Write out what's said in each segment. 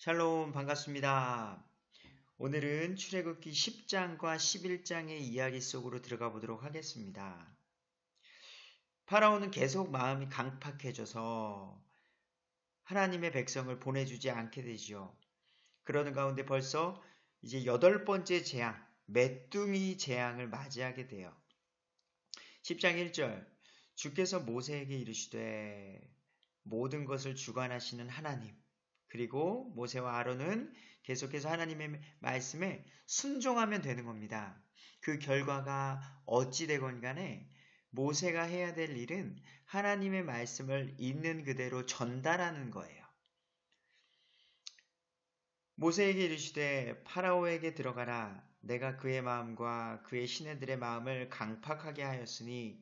샬롬 반갑습니다. 오늘은 출애굽기 10장과 11장의 이야기 속으로 들어가 보도록 하겠습니다. 파라오는 계속 마음이 강팍해져서 하나님의 백성을 보내주지 않게 되지요. 그러는 가운데 벌써 이제 8번째 재앙, 메뚜기 재앙을 맞이하게 돼요. 10장 1절 주께서 모세에게 이르시되 모든 것을 주관하시는 하나님, 그리고 모세와 아론은 계속해서 하나님의 말씀에 순종하면 되는 겁니다. 그 결과가 어찌 되건 간에 모세가 해야 될 일은 하나님의 말씀을 있는 그대로 전달하는 거예요. 모세에게 이르시되 파라오에게 들어가라. 내가 그의 마음과 그의 시내들의 마음을 강팍하게 하였으니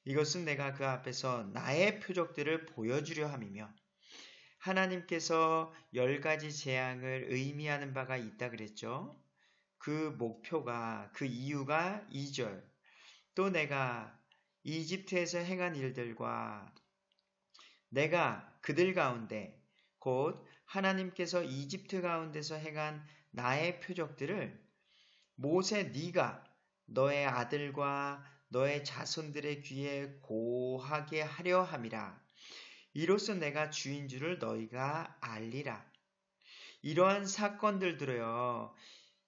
이것은 내가 그 앞에서 나의 표적들을 보여주려 함이며, 하나님께서 10가지 재앙을 의미하는 바가 있다 그랬죠. 그 목표가, 그 이유가 2절. 또 내가 이집트에서 행한 일들과 내가 그들 가운데 곧 하나님께서 이집트 가운데서 행한 나의 표적들을 모세 네가 너의 아들과 너의 자손들의 귀에 고하게 하려 함이라. 이로써 내가 주인 줄을 너희가 알리라. 이러한 사건들들어요,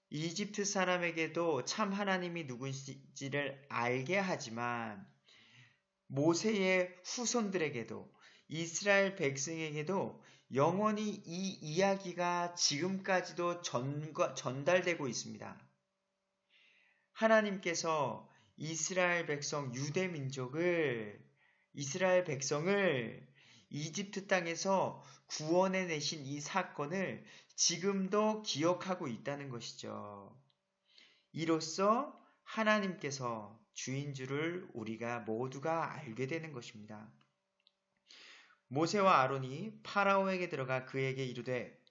이집트 사람에게도 참 하나님이 누구인지를 알게 하지만 모세의 후손들에게도 이스라엘 백성에게도 영원히 이 이야기가 지금까지도 전달되고 있습니다. 하나님께서 이스라엘 백성, 유대 민족을, 이스라엘 백성을 이집트 땅에서 구원해 내신 이 사건을 지금도 기억하고 있다는 것이죠. 이로써 하나님께서 주인 줄을 우리가 모두가 알게 되는 것입니다. 모세와 아론이 파라오에게 들어가 그에게 이르되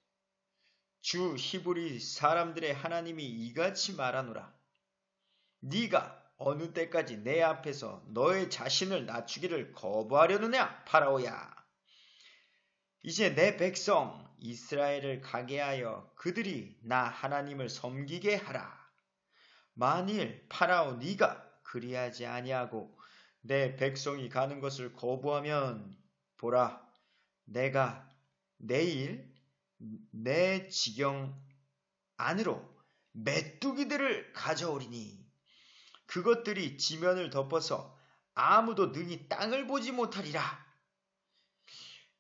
주 히브리 사람들의 하나님이 이같이 말하노라. 네가 어느 때까지 내 앞에서 너의 자신을 낮추기를 거부하려느냐 파라오야. 이제 내 백성 이스라엘을 가게 하여 그들이 나 하나님을 섬기게 하라. 만일 파라오 네가 그리하지 아니하고 내 백성이 가는 것을 거부하면 보라, 내가 내일 내 지경 안으로 메뚜기들을 가져오리니 그것들이 지면을 덮어서 아무도 능히 땅을 보지 못하리라.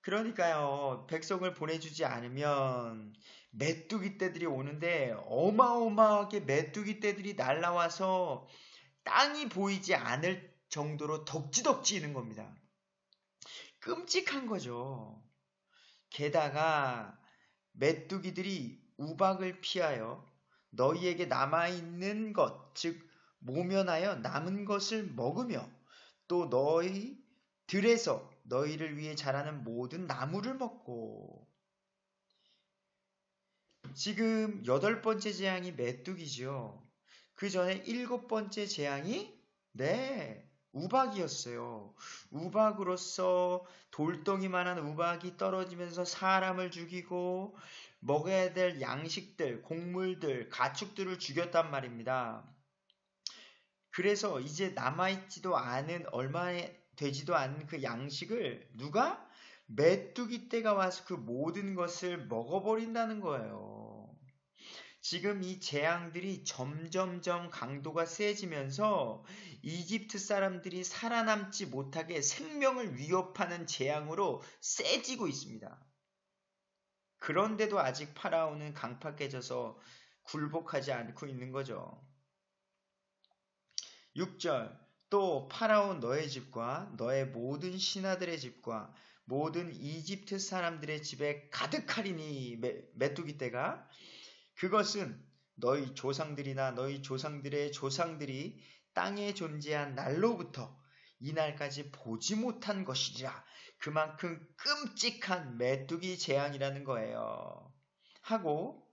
그러니까요, 백성을 보내주지 않으면 메뚜기 떼들이 오는데 어마어마하게 메뚜기 떼들이 날라와서 땅이 보이지 않을 정도로 덕지덕지이는 겁니다. 끔찍한 거죠. 게다가 메뚜기들이 우박을 피하여 너희에게 남아있는 것, 즉 모면하여 남은 것을 먹으며 또 너희 들에서 너희를 위해 자라는 모든 나무를 먹고, 지금 8번째 재앙이 메뚜기죠. 그 전에 7번째 재앙이 우박이었어요. 우박으로서 돌덩이만한 우박이 떨어지면서 사람을 죽이고 먹어야 될 양식들, 곡물들, 가축들을 죽였단 말입니다. 그래서 이제 남아있지도 않은, 얼마 되지도 않은 그 양식을 누가? 메뚜기 떼가 와서 그 모든 것을 먹어버린다는 거예요. 지금 이 재앙들이 점점점 강도가 세지면서 이집트 사람들이 살아남지 못하게 생명을 위협하는 재앙으로 세지고 있습니다. 그런데도 아직 파라오는 강팍해져서 굴복하지 않고 있는 거죠. 6절, 또 파라오 너의 집과 너의 모든 신하들의 집과 모든 이집트 사람들의 집에 가득하리니, 메뚜기 떼가, 그것은 너희 조상들이나 너희 조상들의 조상들이 땅에 존재한 날로부터 이날까지 보지 못한 것이라. 그만큼 끔찍한 메뚜기 재앙이라는 거예요. 하고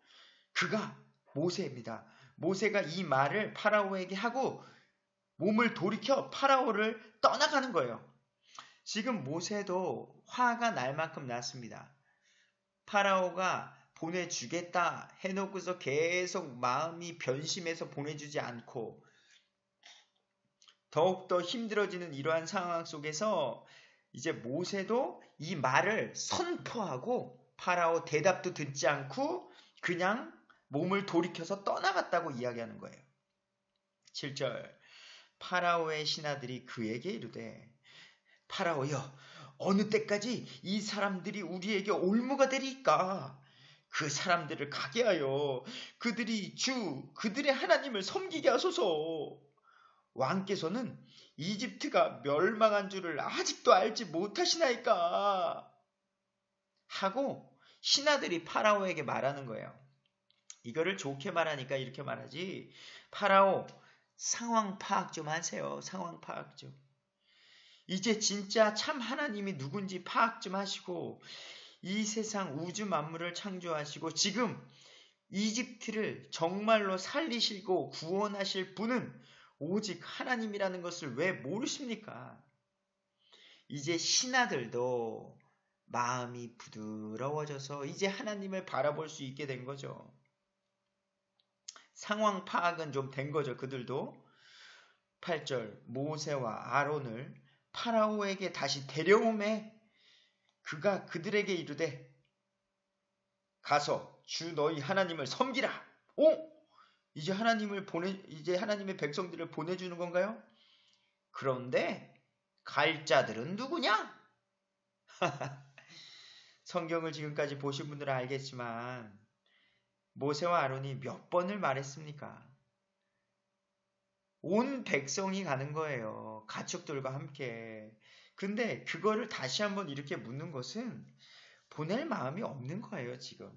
그가 모세입니다. 모세가 이 말을 파라오에게 하고 몸을 돌이켜 파라오를 떠나가는 거예요. 지금 모세도 화가 날 만큼 났습니다. 파라오가 보내주겠다 해놓고서 계속 마음이 변심해서 보내주지 않고 더욱더 힘들어지는 이러한 상황 속에서 이제 모세도 이 말을 선포하고 파라오 대답도 듣지 않고 그냥 몸을 돌이켜서 떠나갔다고 이야기하는 거예요. 7절 파라오의 신하들이 그에게 이르되 파라오여 어느 때까지 이 사람들이 우리에게 올무가 되리까? 그 사람들을 가게 하여 그들이 그들의 하나님을 섬기게 하소서. 왕께서는 이집트가 멸망한 줄을 아직도 알지 못하시나이까? 하고 신하들이 파라오에게 말하는 거예요. 이거를 좋게 말하니까 이렇게 말하지. 파라오 상황 파악 좀 하세요. 상황 파악 좀. 이제 진짜 참 하나님이 누군지 파악 좀 하시고 이 세상 우주 만물을 창조하시고 지금 이집트를 정말로 살리시고 구원하실 분은 오직 하나님이라는 것을 왜 모르십니까? 이제 신하들도 마음이 부드러워져서 이제 하나님을 바라볼 수 있게 된 거죠. 상황 파악은 좀 된 거죠. 그들도. 8절 모세와 아론을 파라오에게 다시 데려오매 그가 그들에게 이르되 가서 주 너희 하나님을 섬기라. 이제 하나님의 백성들을 보내주는 건가요? 그런데 갈 자들은 누구냐? 성경을 지금까지 보신 분들은 알겠지만 모세와 아론이 몇 번을 말했습니까? 온 백성이 가는 거예요. 가축들과 함께. 근데 그거를 다시 한번 이렇게 묻는 것은 보낼 마음이 없는 거예요, 지금.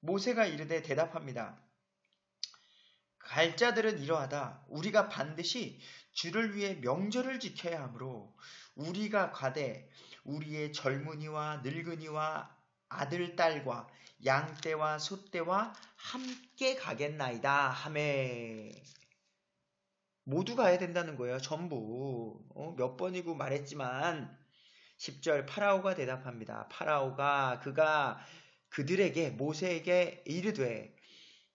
모세가 이르되 대답합니다. 갈 자들은 이러하다. 우리가 반드시 주를 위해 명절을 지켜야 하므로 우리가 가되 우리의 젊은이와 늙은이와 아들, 딸과 양떼와 소떼와 함께 가겠나이다 하매 모두 가야 된다는 거예요. 전부. 몇 번이고 말했지만 10절 파라오가 대답합니다. 파라오가 그가 그들에게 모세에게 이르되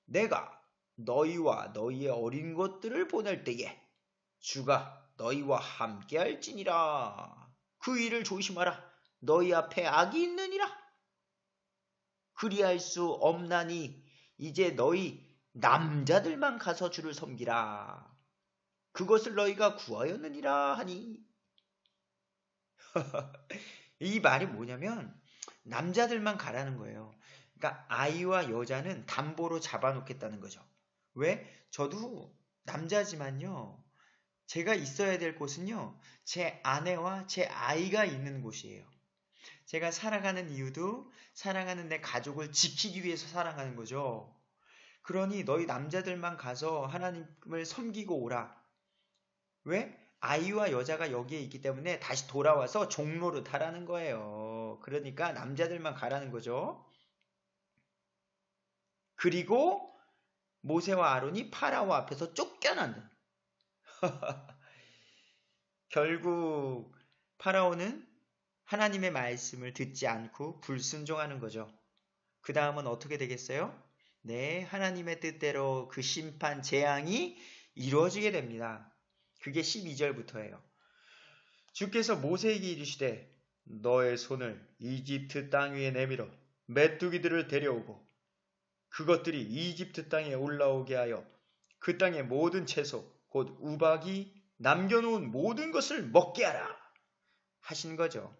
내가 너희와 너희의 어린 것들을 보낼 때에 주가 너희와 함께 할지니라. 그 일을 조심하라. 너희 앞에 악이 있느니라. 그리할 수 없나니 이제 너희 남자들만 가서 주를 섬기라. 그것을 너희가 구하였느니라 하니. 이 말이 뭐냐면 남자들만 가라는 거예요. 그러니까 아이와 여자는 담보로 잡아놓겠다는 거죠. 왜? 저도 남자지만요. 제가 있어야 될 곳은요. 제 아내와 제 아이가 있는 곳이에요. 제가 살아가는 이유도 사랑하는 내 가족을 지키기 위해서 살아가는 거죠. 그러니 너희 남자들만 가서 하나님을 섬기고 오라. 왜? 아이와 여자가 여기에 있기 때문에 다시 돌아와서 종로를 하라는 거예요. 그러니까 남자들만 가라는 거죠. 그리고 모세와 아론이 파라오 앞에서 쫓겨난다. 결국 파라오는 하나님의 말씀을 듣지 않고 불순종하는 거죠. 그 다음은 어떻게 되겠어요? 네, 하나님의 뜻대로 그 심판, 재앙이 이루어지게 됩니다. 그게 12절부터예요. 주께서 모세에게 이르시되 너의 손을 이집트 땅 위에 내밀어 메뚜기들을 데려오고 그것들이 이집트 땅에 올라오게 하여 그 땅의 모든 채소 곧 우박이 남겨놓은 모든 것을 먹게 하라 하신 거죠.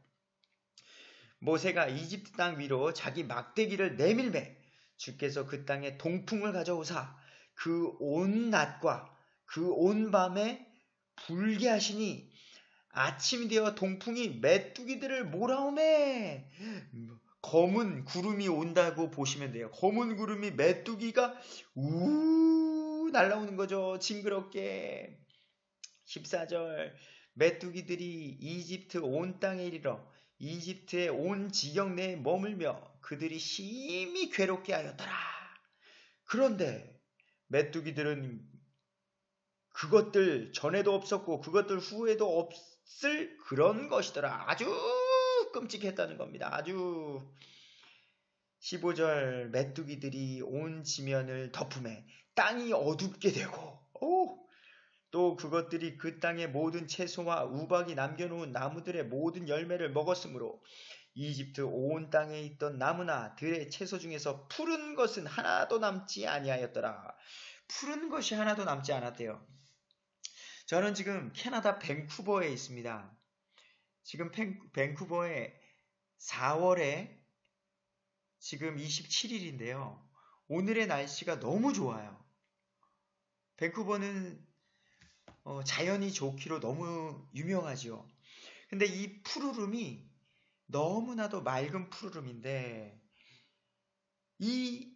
모세가 이집트 땅 위로 자기 막대기를 내밀매 주께서 그 땅에 동풍을 가져오사 그 온 낮과 그 온 밤에 불게 하시니 아침이 되어 동풍이 메뚜기들을 몰아오매. 검은 구름이 온다고 보시면 돼요. 검은 구름이 메뚜기가 우 날아오는 거죠. 징그럽게. 14절 메뚜기들이 이집트 온 땅에 이르러 이집트의 온 지경 내에 머물며 그들이 심히 괴롭게 하였더라. 그런데 메뚜기들은 그것들 전에도 없었고 그것들 후에도 없을 그런 것이더라. 아주 끔찍했다는 겁니다. 아주 15절 메뚜기들이 온 지면을 덮음에 땅이 어둡게 되고 또 그것들이 그 땅의 모든 채소와 우박이 남겨놓은 나무들의 모든 열매를 먹었으므로 이집트 온 땅에 있던 나무나 들의 채소 중에서 푸른 것은 하나도 남지 아니하였더라. 푸른 것이 하나도 남지 않았대요. 저는 지금 캐나다 밴쿠버에 있습니다. 지금 밴쿠버에 4월에 지금 27일인데요. 오늘의 날씨가 너무 좋아요. 밴쿠버는 자연이 좋기로 너무 유명하죠. 근데 이 푸르름이 너무나도 맑은 푸르름인데 이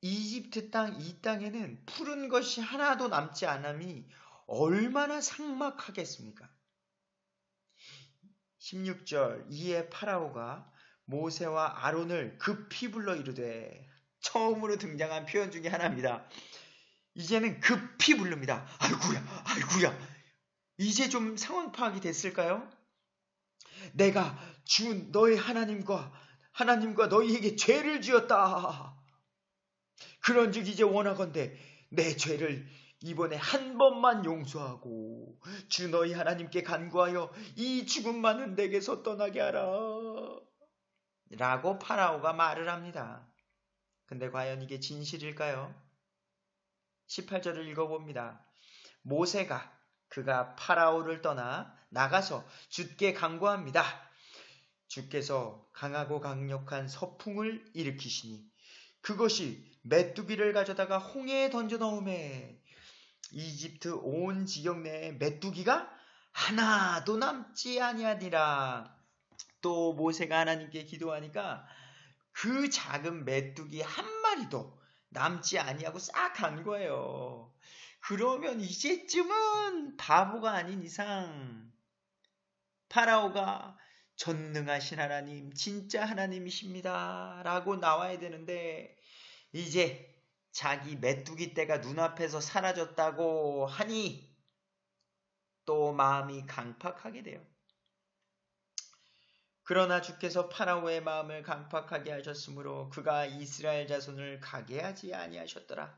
이집트 땅, 이 땅에는 푸른 것이 하나도 남지 않음이 얼마나 삭막하겠습니까? 16절 이에 파라오가 모세와 아론을 급히 불러 이르되, 처음으로 등장한 표현 중에 하나입니다. 이제는 급히 부릅니다. 아이고야. 이제 좀 상황 파악이 됐을까요? 내가 주 너의 하나님과 너희에게 죄를 지었다. 그런즉 이제 원하건대 내 죄를 이번에 한 번만 용서하고 주 너희 하나님께 간구하여 이 죽음만은 내게서 떠나게 하라. 라고 파라오가 말을 합니다. 근데 과연 이게 진실일까요? 18절을 읽어봅니다. 모세가 그가 파라오를 떠나 나가서 주께 간구합니다. 주께서 강하고 강력한 서풍을 일으키시니 그것이 메뚜기를 가져다가 홍해에 던져 넣음에 이집트 온 지역 내에 메뚜기가 하나도 남지 아니하니라. 또 모세가 하나님께 기도하니까 그 작은 메뚜기 한 마리도 남지 아니하고 싹 간 거예요. 그러면 이제쯤은 바보가 아닌 이상 파라오가 전능하신 하나님, 진짜 하나님이십니다 라고 나와야 되는데, 이제 자기 메뚜기 떼가 눈앞에서 사라졌다고 하니 또 마음이 강팍하게 돼요. 그러나 주께서 파라오의 마음을 강팍하게 하셨으므로 그가 이스라엘 자손을 가게 하지 아니하셨더라.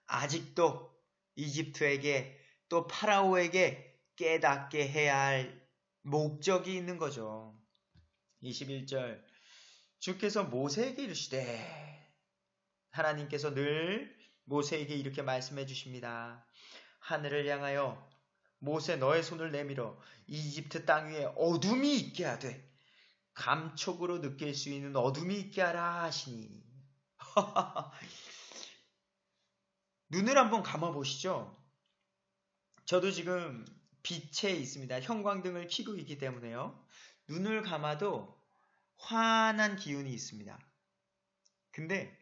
아직도 이집트에게 또 파라오에게 깨닫게 해야 할 목적이 있는 거죠. 21절 주께서 모세에게 이르시되, 하나님께서 늘 모세에게 이렇게 말씀해 주십니다. 하늘을 향하여 모세 너의 손을 내밀어 이집트 땅 위에 어둠이 있게 하되 감촉으로 느낄 수 있는 어둠이 있게 하라 하시니. 눈을 한번 감아 보시죠. 저도 지금 빛에 있습니다. 형광등을 켜고 있기 때문에요. 눈을 감아도 환한 기운이 있습니다. 근데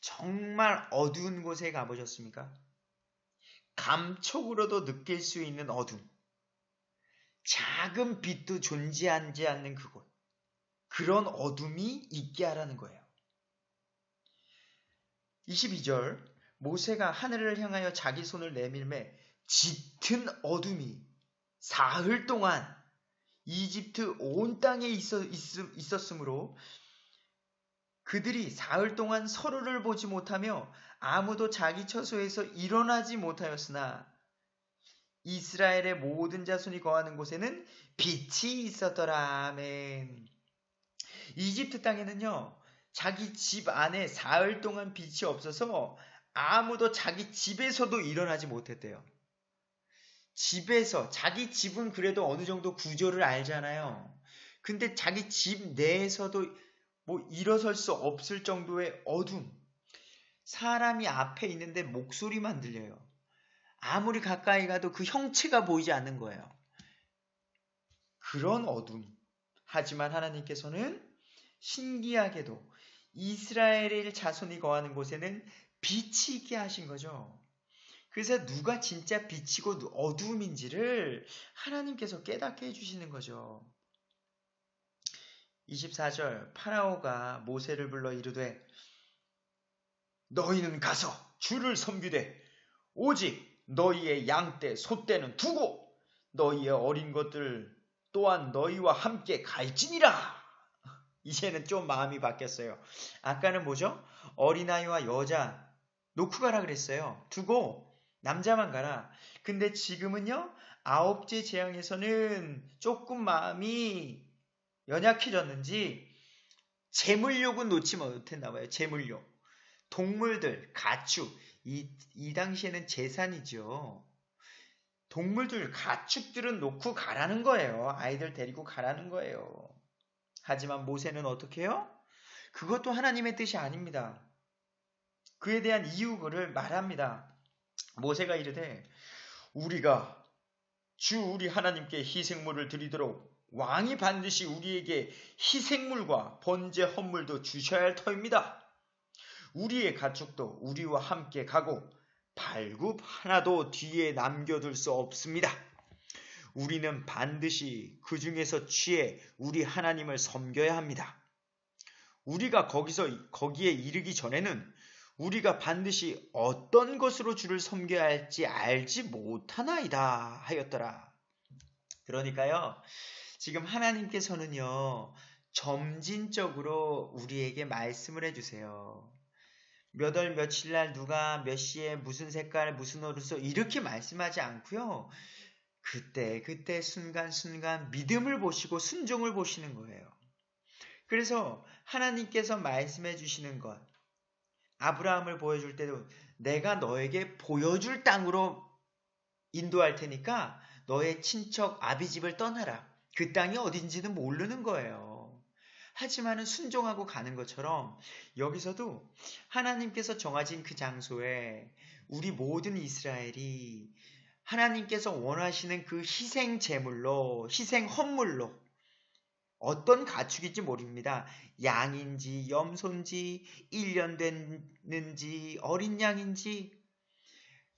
정말 어두운 곳에 가보셨습니까? 감촉으로도 느낄 수 있는 어둠. 작은 빛도 존재하지 않는 그곳. 그런 어둠이 있게 하라는 거예요. 22절 모세가 하늘을 향하여 자기 손을 내밀매 짙은 어둠이 사흘 동안 이집트 온 땅에 있었으므로 그들이 사흘 동안 서로를 보지 못하며 아무도 자기 처소에서 일어나지 못하였으나 이스라엘의 모든 자손이 거하는 곳에는 빛이 있었더라. 아멘. 이집트 땅에는요, 자기 집 안에 사흘 동안 빛이 없어서 아무도 자기 집에서도 일어나지 못했대요. 집에서, 자기 집은 그래도 어느 정도 구조를 알잖아요. 근데 자기 집 내에서도 일어설 수 없을 정도의 어둠. 사람이 앞에 있는데 목소리만 들려요. 아무리 가까이 가도 그 형체가 보이지 않는 거예요. 그런 어둠. 하지만 하나님께서는 신기하게도 이스라엘의 자손이 거하는 곳에는 빛이 있게 하신 거죠. 그래서 누가 진짜 빛이고 어둠인지를 하나님께서 깨닫게 해주시는 거죠. 24절 파라오가 모세를 불러 이르되, 너희는 가서 주를 섬기되 오직 너희의 양떼 소떼는 두고 너희의 어린 것들 또한 너희와 함께 갈지니라. 이제는 좀 마음이 바뀌었어요. 아까는 뭐죠? 어린아이와 여자 놓고 가라 그랬어요. 두고 남자만 가라. 근데 지금은요, 아홉째 재앙에서는 조금 마음이 연약해졌는지 재물욕은 놓지 못했나 봐요. 재물욕. 동물들, 가축. 이 당시에는 재산이죠. 동물들, 가축들은 놓고 가라는 거예요. 아이들 데리고 가라는 거예요. 하지만 모세는 어떻게 해요? 그것도 하나님의 뜻이 아닙니다. 그에 대한 이유를 말합니다. 모세가 이르되 우리가 주 우리 하나님께 희생물을 드리도록 왕이 반드시 우리에게 희생물과 번제 헌물도 주셔야 할 터입니다. 우리의 가축도 우리와 함께 가고 발굽 하나도 뒤에 남겨둘 수 없습니다. 우리는 반드시 그 중에서 취해 우리 하나님을 섬겨야 합니다. 우리가 거기에 이르기 전에는 우리가 반드시 어떤 것으로 주를 섬겨야 할지 알지 못하나이다 하였더라. 그러니까요, 지금 하나님께서는요, 점진적으로 우리에게 말씀을 해주세요. 몇 월 며칠 날 누가 몇 시에 무슨 색깔 무슨 옷을 이렇게 말씀하지 않고요. 그때 순간순간 믿음을 보시고 순종을 보시는 거예요. 그래서 하나님께서 말씀해 주시는 것, 아브라함을 보여줄 때도 내가 너에게 보여줄 땅으로 인도할 테니까 너의 친척 아비집을 떠나라. 그 땅이 어딘지는 모르는 거예요. 하지만은 순종하고 가는 것처럼 여기서도 하나님께서 정하신 그 장소에 우리 모든 이스라엘이 하나님께서 원하시는 그 희생 제물로, 희생 헌물로 어떤 가축인지 모릅니다. 양인지 염소인지 1년 됐는지 어린 양인지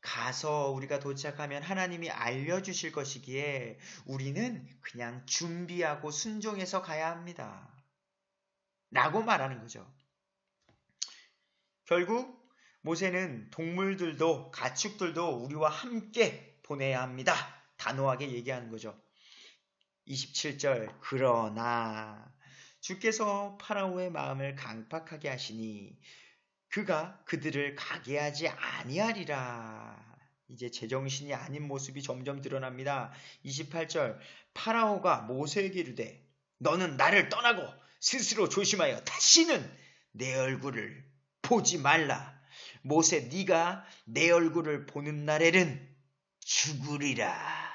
가서 우리가 도착하면 하나님이 알려주실 것이기에 우리는 그냥 준비하고 순종해서 가야 합니다. 라고 말하는 거죠. 결국 모세는 동물들도 가축들도 우리와 함께 보내야 합니다. 단호하게 얘기하는 거죠. 27절 그러나 주께서 파라오의 마음을 강팍하게 하시니 그가 그들을 가게 하지 아니하리라. 이제 제정신이 아닌 모습이 점점 드러납니다. 28절 파라오가 모세에게 이르되 너는 나를 떠나고 스스로 조심하여 다시는 내 얼굴을 보지 말라. 모세 네가 내 얼굴을 보는 날에는 죽으리라.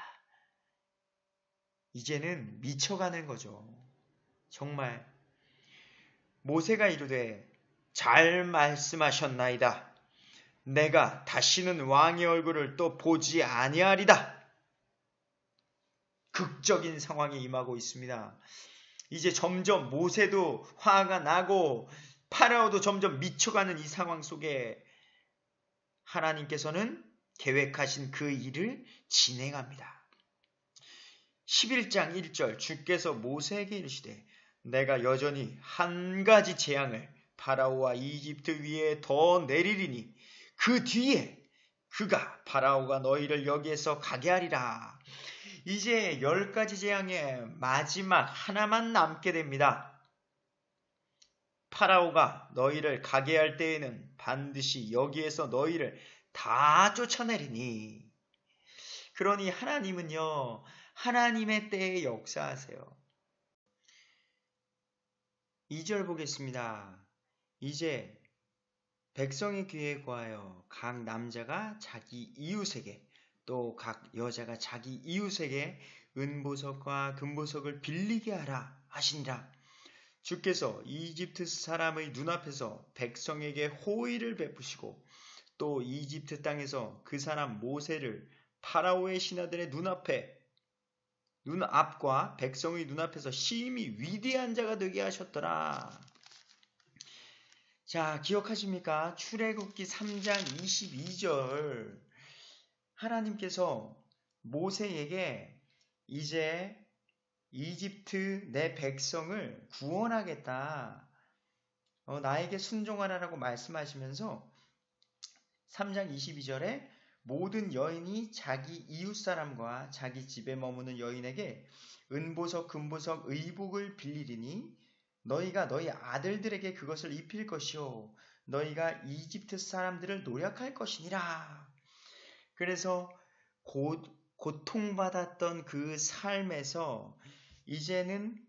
이제는 미쳐가는 거죠. 정말 모세가 이르되 잘 말씀하셨나이다. 내가 다시는 왕의 얼굴을 또 보지 아니하리다. 극적인 상황이 임하고 있습니다. 이제 점점 모세도 화가 나고 파라오도 점점 미쳐가는 이 상황 속에 하나님께서는 계획하신 그 일을 진행합니다. 11장 1절 주께서 모세에게 이르시되 내가 여전히 한 가지 재앙을 파라오와 이집트 위에 더 내리리니 그 뒤에 그가 파라오가 너희를 여기에서 가게 하리라. 이제 10가지 재앙의 마지막 하나만 남게 됩니다. 파라오가 너희를 가게 할 때에는 반드시 여기에서 너희를 다 쫓아내리니. 그러니 하나님은요, 하나님의 때에 역사하세요. 2절 보겠습니다. 이제 백성의 귀에 구하여 각 남자가 자기 이웃에게 또 각 여자가 자기 이웃에게 은보석과 금보석을 빌리게 하라 하시니라. 주께서 이집트 사람의 눈앞에서 백성에게 호의를 베푸시고 또 이집트 땅에서 그 사람 모세를 파라오의 신하들의 눈앞과 백성의 눈앞에서 심히 위대한 자가 되게 하셨더라. 자, 기억하십니까? 출애굽기 3장 22절 하나님께서 모세에게 이제 이집트 내 백성을 구원하겠다. 나에게 순종하라라고 말씀하시면서 3장 22절에 모든 여인이 자기 이웃 사람과 자기 집에 머무는 여인에게 은보석, 금보석, 의복을 빌리리니 너희가 너희 아들들에게 그것을 입힐 것이요 너희가 이집트 사람들을 노력할 것이니라. 그래서 고통받았던 그 삶에서 이제는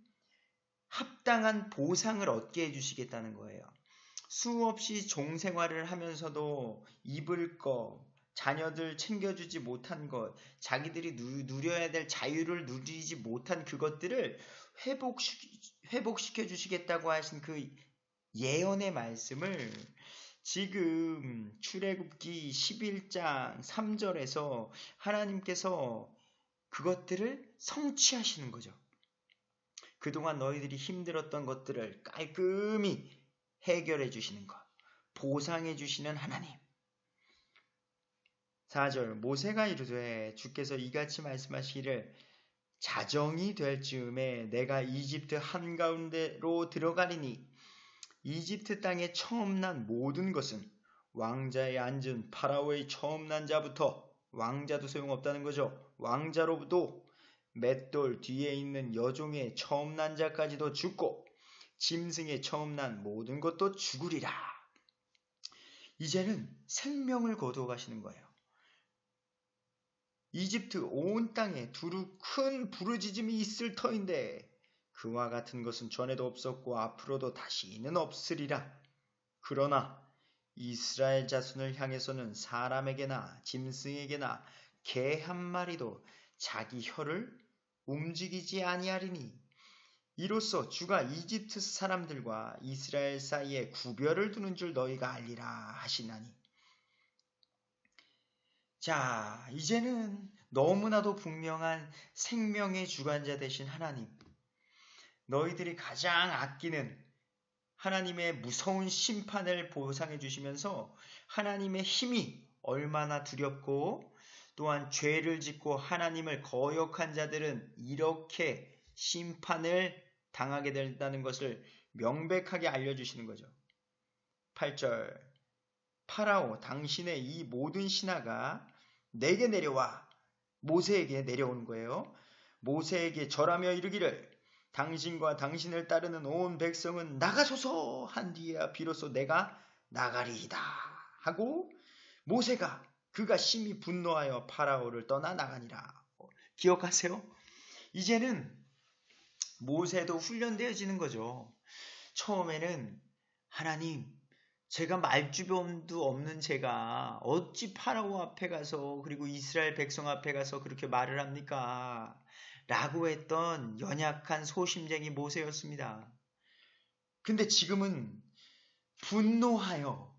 합당한 보상을 얻게 해주시겠다는 거예요. 수없이 종생활을 하면서도 입을 것, 자녀들 챙겨주지 못한 것, 자기들이 누려야 될 자유를 누리지 못한 그것들을 회복시켜 주시겠다고 하신 그 예언의 말씀을 지금 출애굽기 11장 3절에서 하나님께서 그것들을 성취하시는 거죠. 그동안 너희들이 힘들었던 것들을 깔끔히 해결해 주시는 것, 보상해 주시는 하나님. 4절 모세가 이르되 주께서 이같이 말씀하시기를 자정이 될 즈음에 내가 이집트 한가운데로 들어가리니 이집트 땅에 처음 난 모든 것은 왕자에 앉은 파라오의 처음 난 자부터 왕자도 소용없다는 거죠. 왕자로부터 맷돌 뒤에 있는 여종의 처음 난 자까지도 죽고 짐승의 처음 난 모든 것도 죽으리라. 이제는 생명을 거두어 가시는 거예요. 이집트 온 땅에 두루 큰 부르짖음이 있을 터인데 그와 같은 것은 전에도 없었고 앞으로도 다시는 없으리라. 그러나 이스라엘 자손을 향해서는 사람에게나 짐승에게나 개 한 마리도 자기 혀를 움직이지 아니하리니 이로써 주가 이집트 사람들과 이스라엘 사이에 구별을 두는 줄 너희가 알리라 하시나니. 자, 이제는 너무나도 분명한 생명의 주관자 되신 하나님, 너희들이 가장 아끼는 하나님의 무서운 심판을 보상해 주시면서 하나님의 힘이 얼마나 두렵고 또한 죄를 짓고 하나님을 거역한 자들은 이렇게 심판을 당하게 된다는 것을 명백하게 알려주시는 거죠. 8절 파라오 당신의 이 모든 신하가 내게 내려와 모세에게 내려오는 거예요. 모세에게 절하며 이르기를 당신과 당신을 따르는 온 백성은 나가소서 한 뒤에야 비로소 내가 나가리이다 하고 모세가 그가 심히 분노하여 파라오를 떠나 나가니라. 기억하세요? 이제는 모세도 훈련되어지는 거죠. 처음에는 하나님, 제가 말주변도 없는 제가 어찌 파라오 앞에 가서 그리고 이스라엘 백성 앞에 가서 그렇게 말을 합니까? 라고 했던 연약한 소심쟁이 모세였습니다. 근데 지금은 분노하여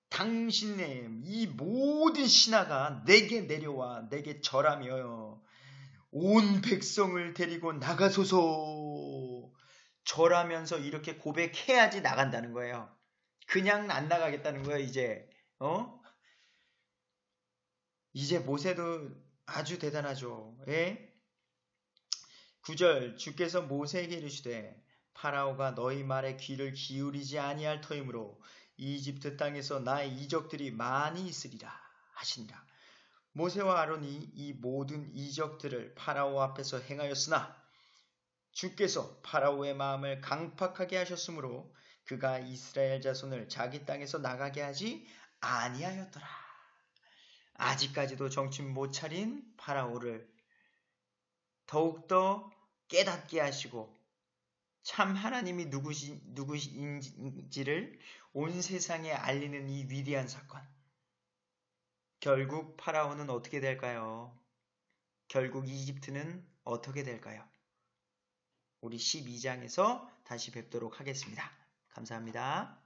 당신의 이 모든 신하가 내게 내려와 내게 절하며 온 백성을 데리고 나가소서 절하면서 이렇게 고백해야지 나간다는 거예요. 그냥 안 나가겠다는 거예요. 이제 모세도 아주 대단하죠. 예? 9절 주께서 모세에게 이르시되 파라오가 너희 말에 귀를 기울이지 아니할 터이므로 이집트 땅에서 나의 이적들이 많이 있으리라 하시니라. 모세와 아론이 이 모든 이적들을 파라오 앞에서 행하였으나 주께서 파라오의 마음을 강팍하게 하셨으므로 그가 이스라엘 자손을 자기 땅에서 나가게 하지 아니하였더라. 아직까지도 정신 못 차린 파라오를 더욱더 깨닫게 하시고 참 하나님이 누구인지를 온 세상에 알리는 이 위대한 사건. 결국 파라오는 어떻게 될까요? 결국 이집트는 어떻게 될까요? 우리 12장에서 다시 뵙도록 하겠습니다. 감사합니다.